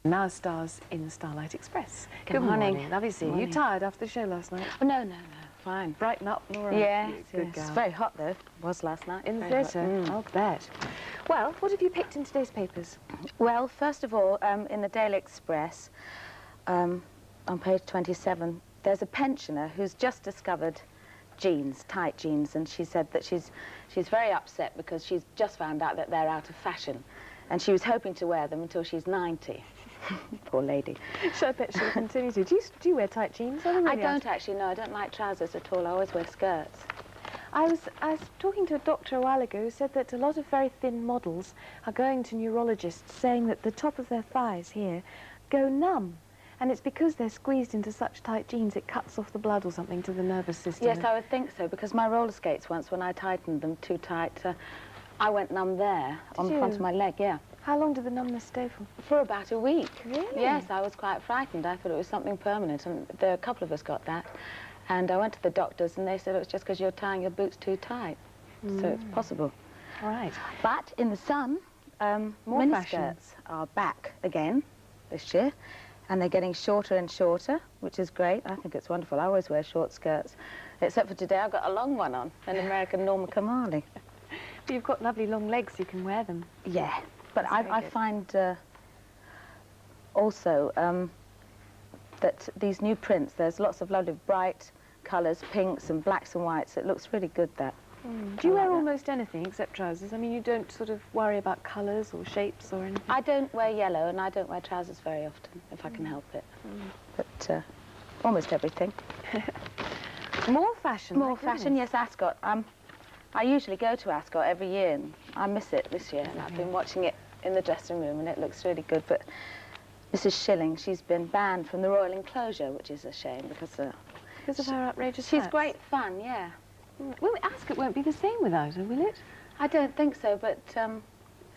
Now stars in Starlight Express. Good morning. Lovely to see you. You tired after the show last night? Oh, no, fine. Brighten up, Nora. Yes, Good yes. girl. It's very hot, though. It was last night. In the Very theatre? hot. I'll bet. Well, what have you picked in today's papers? Well, first of all, in the Daily Express, on page 27, there's a pensioner who's just discovered jeans, tight jeans, and she said that she's very upset because she's just found out that they're out of fashion, and she was hoping to wear them until she's 90. Poor lady. So I bet she'll continue to. Do you wear tight jeans? I don't actually, no. I don't like trousers at all. I always wear skirts. I was talking to a doctor a while ago who said that a lot of very thin models are going to neurologists saying that the top of their thighs here go numb. And it's because they're squeezed into such tight jeans, it cuts off the blood or something to the nervous system. Yes, I would think so, because my roller skates once, when I tightened them too tight, I went numb there on the front of my leg, yeah. How long did the numbness stay for? For about a week. Really? Yes, I was quite frightened. I thought it was something permanent, and a couple of us got that. And I went to the doctors, and they said it was just because you're tying your boots too tight. So it's possible. All right. But in the sun, miniskirts are back again this year, and they're getting shorter and shorter, which is great. I think it's wonderful. I always wear short skirts, except for today I've got a long one on, an American Norma Kamali. But you've got lovely long legs, you can wear them. Yeah, but I find also that these new prints, there's lots of lovely bright colours, pinks and blacks and whites. It looks really good, that. Do you wear almost anything except trousers? I mean, you don't sort of worry about colours or shapes or anything? I don't wear yellow, and I don't wear trousers very often, if I can help it. But almost everything. More fashion? More fashion, yes, Ascot. I usually go to Ascot every year, and I miss it this year. And I've been watching it in the dressing room, and it looks really good. But Mrs. Schilling, she's been banned from the Royal Enclosure, which is a shame, because of her outrageous she's hats? great fun, yeah. Well, Ascot won't be the same without her, will it? I don't think so, but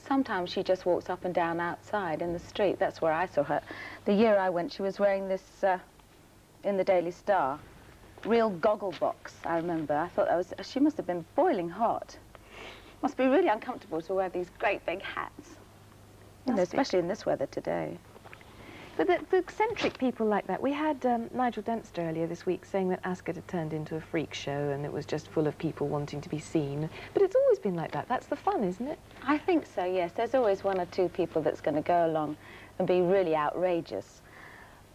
sometimes she just walks up and down outside in the street. That's where I saw her. The year I went, she was wearing this, in the Daily Star, real goggle box, I remember. I thought she must have been boiling hot. Must be really uncomfortable to wear these great big hats. You know, especially in this weather today. But the eccentric people like that, we had Nigel Dempster earlier this week saying that Ascot had turned into a freak show and it was just full of people wanting to be seen. But it's always been like that. That's the fun, isn't it? I think so, yes. There's always one or two people that's going to go along and be really outrageous.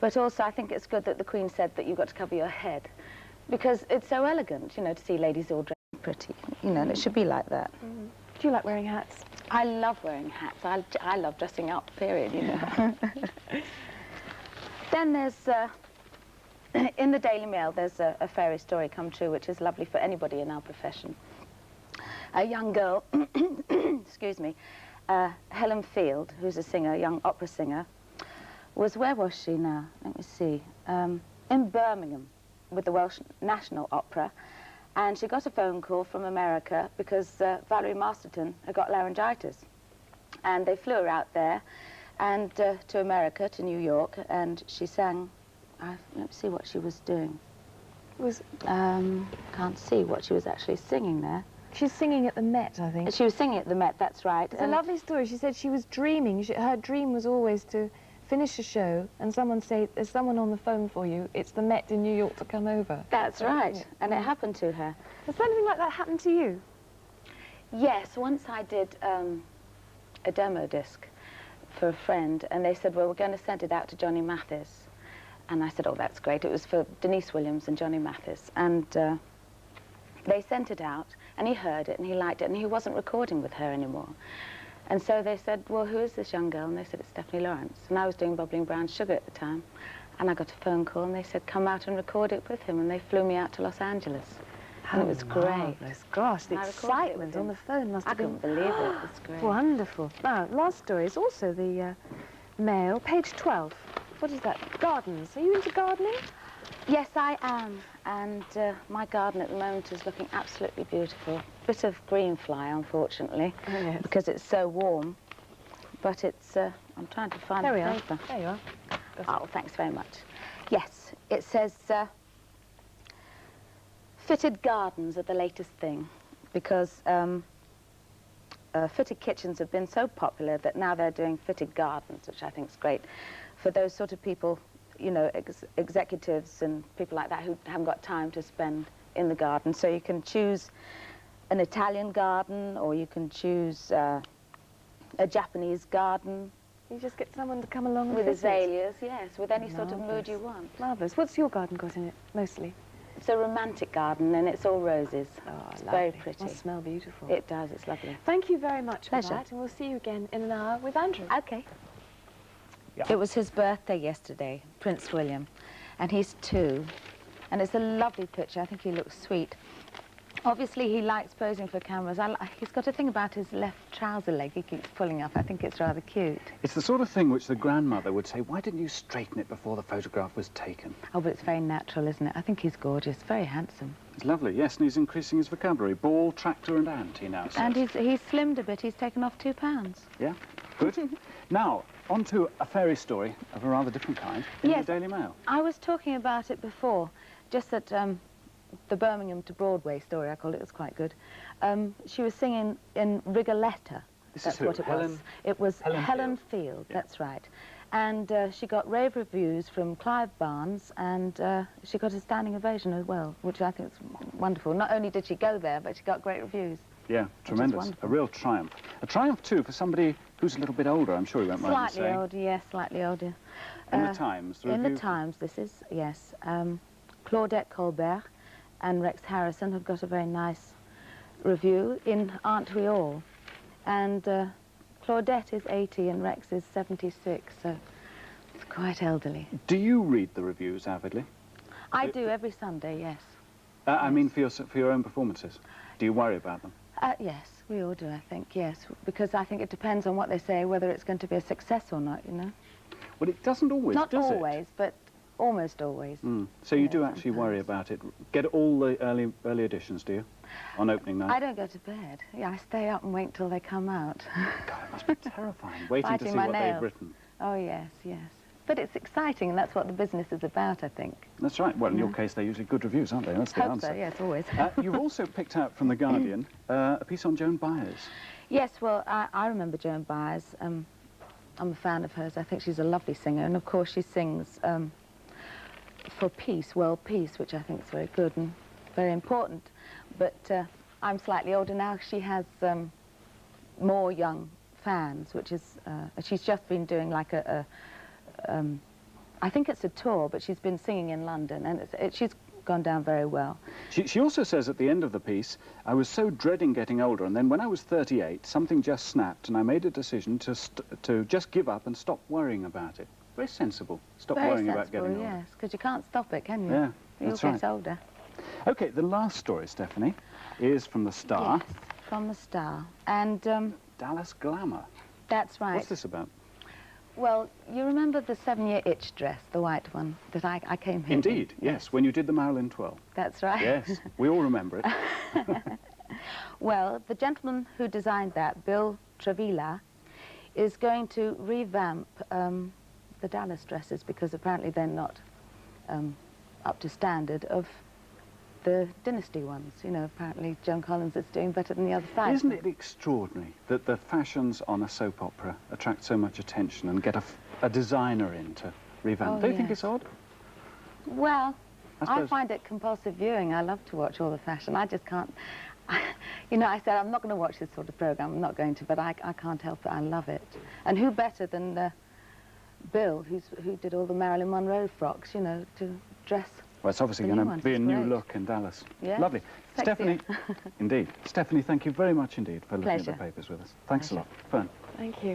But also, I think it's good that the Queen said that you've got to cover your head, because it's so elegant, you know, to see ladies all dressed pretty, you know, and it should be like that. Do you like wearing hats? I love wearing hats. I love dressing up, period, you know. Then there's, in the Daily Mail, there's a fairy story come true, which is lovely for anybody in our profession. A young girl, excuse me, Helen Field, who's a singer, a young opera singer, where was she now? Let me see. In Birmingham with the Welsh National Opera, and she got a phone call from America because Valerie Masterton had got laryngitis. And they flew her out there and to America, to New York, and she sang, let me see what she was doing. Can't see what she was actually singing there. She's singing at the Met, I think. She was singing at the Met, that's right. It's a lovely story. She said she was dreaming. Her dream was always to finish a show and someone say, there's someone on the phone for you. It's the Met in New York to come over. That's right, and it happened to her. Has anything like that happened to you? Yes, once I did a demo disc for a friend, and they said, well, we're going to send it out to Johnny Mathis. And I said, oh, that's great. It was for Denise Williams and Johnny Mathis. And they sent it out, and he heard it, and he liked it, and he wasn't recording with her anymore. And so they said, well, who is this young girl? And they said, it's Stephanie Lawrence. And I was doing Bubbling Brown Sugar at the time. And I got a phone call, and they said, come out and record it with him. And they flew me out to Los Angeles. And it was great. Gosh, the excitement on the phone must have been... I couldn't believe it. It's great. Wonderful. Now, last story is also the Mail, page 12. What is that? Gardens. Are you into gardening? Yes, I am. And my garden at the moment is looking absolutely beautiful. Bit of green fly, unfortunately, because it's so warm. But it's... I'm trying to find the paper. There you are. Oh, thanks very much. Yes, it says... fitted gardens are the latest thing, because fitted kitchens have been so popular that now they're doing fitted gardens, which I think is great for those sort of people, you know, executives and people like that who haven't got time to spend in the garden. So you can choose an Italian garden, or you can choose a Japanese garden. You just get someone to come along and With visit. azaleas, yes, with any sort of mood Marvellous. you want. Marvellous. What's your garden got in it, mostly? It's a romantic garden, and it's all roses. Oh, It's lovely. very pretty. Must smell beautiful. It does, it's lovely. Thank you very much for Pleasure. that, and we'll see you again in an hour with Andrew. Okay. Yeah. It was his birthday yesterday, Prince William, and he's 2, and it's a lovely picture. I think he looks sweet. Obviously, he likes posing for cameras. He's got a thing about his left trouser leg he keeps pulling up. I think it's rather cute. It's the sort of thing which the grandmother would say, why didn't you straighten it before the photograph was taken? Oh, but it's very natural, isn't it? I think he's gorgeous, very handsome. It's lovely, yes, and he's increasing his vocabulary. Ball, tractor and ant, he now says. And he's slimmed a bit. He's taken off 2 pounds. Yeah, good. Now, on to a fairy story of a rather different kind in Yes. the Daily Mail. I was talking about it before, just that the Birmingham to Broadway story, I call it, was quite good. She was singing in Rigoletta. This That's is who? what it was. It was Helen Field, Yeah. that's right. And she got rave reviews from Clive Barnes, and she got a standing ovation as well, which I think is wonderful. Not only did she go there, but she got great reviews. Yeah, tremendous. wonderful. A real triumph. A triumph, too, for somebody who's a little bit older, I'm sure you won't mind me Slightly saying. older, yes, slightly older. In the Times, the In the review- Times, this is, yes. Claudette Colbert and Rex Harrison have got a very nice review in Aren't We All? And Claudette is 80 and Rex is 76, so it's quite elderly. Do you read the reviews avidly? I do every Sunday, yes. I mean for your own performances. Do you worry about them? Yes, we all do, I think, yes. Because I think it depends on what they say, whether it's going to be a success or not, you know. Well, it doesn't always, Not does always, but almost always. Mm. So you Yeah, do actually worry sometimes. about it. Get all the early editions, do you? On opening night? I don't go to bed. Yeah, I stay up and wait till they come out. God, it must be terrifying, waiting to Biting see my what they've nails. written. Oh, yes, yes. But it's exciting, and that's what the business is about, I think. That's right. Well, in your case, they're usually good reviews, aren't they? That's the Hope answer. so, yes, always. You've also picked out from The Guardian a piece on Joan Baez. Yes, well, I remember Joan Baez. I'm a fan of hers. I think she's a lovely singer, and of course she sings for peace, world peace, which I think is very good and very important. But I'm slightly older now. She has more young fans, which is, she's just been doing like I think it's a tour, but she's been singing in London, and she's gone down very well. She also says at the end of the piece, I was so dreading getting older, and then when I was 38, something just snapped, and I made a decision to just give up and stop worrying about it. Very sensible. Stop Very worrying sensible, about getting older. yes, because you can't stop it, can you? Yeah, You all that's get right. older. OK, the last story, Stephanie, is from The Star. Yes, from The Star. And Dallas Glamour. that's right. What's this about? Well, you remember the 7-year itch dress, the white one, that I came here in? Indeed, yes, when you did the Marilyn 12. That's right. Yes, we all remember it. Well, the gentleman who designed that, Bill Travilla, is going to revamp the Dallas dresses because apparently they're not up to standard of the Dynasty ones. You know, apparently Joan Collins is doing better than the other side. Isn't it extraordinary that the fashions on a soap opera attract so much attention and get a designer in to revamp? Oh, Don't you think yes. it's odd? Well, I I suppose- find it compulsive viewing. I love to watch all the fashion. I just can't... You know, I said, I'm not going to watch this sort of programme. I'm not going to, but I can't help it. I love it. And who better than Bill, who did all the Marilyn Monroe frocks, you know, to dress... Well, it's obviously The new going to ones, be a it's new great. look in Dallas. Yeah, Lovely. sexier. Stephanie, indeed. Stephanie, thank you very much indeed for looking at the Pleasure. papers with us. Thanks a Pleasure. lot. Fern. Thank you.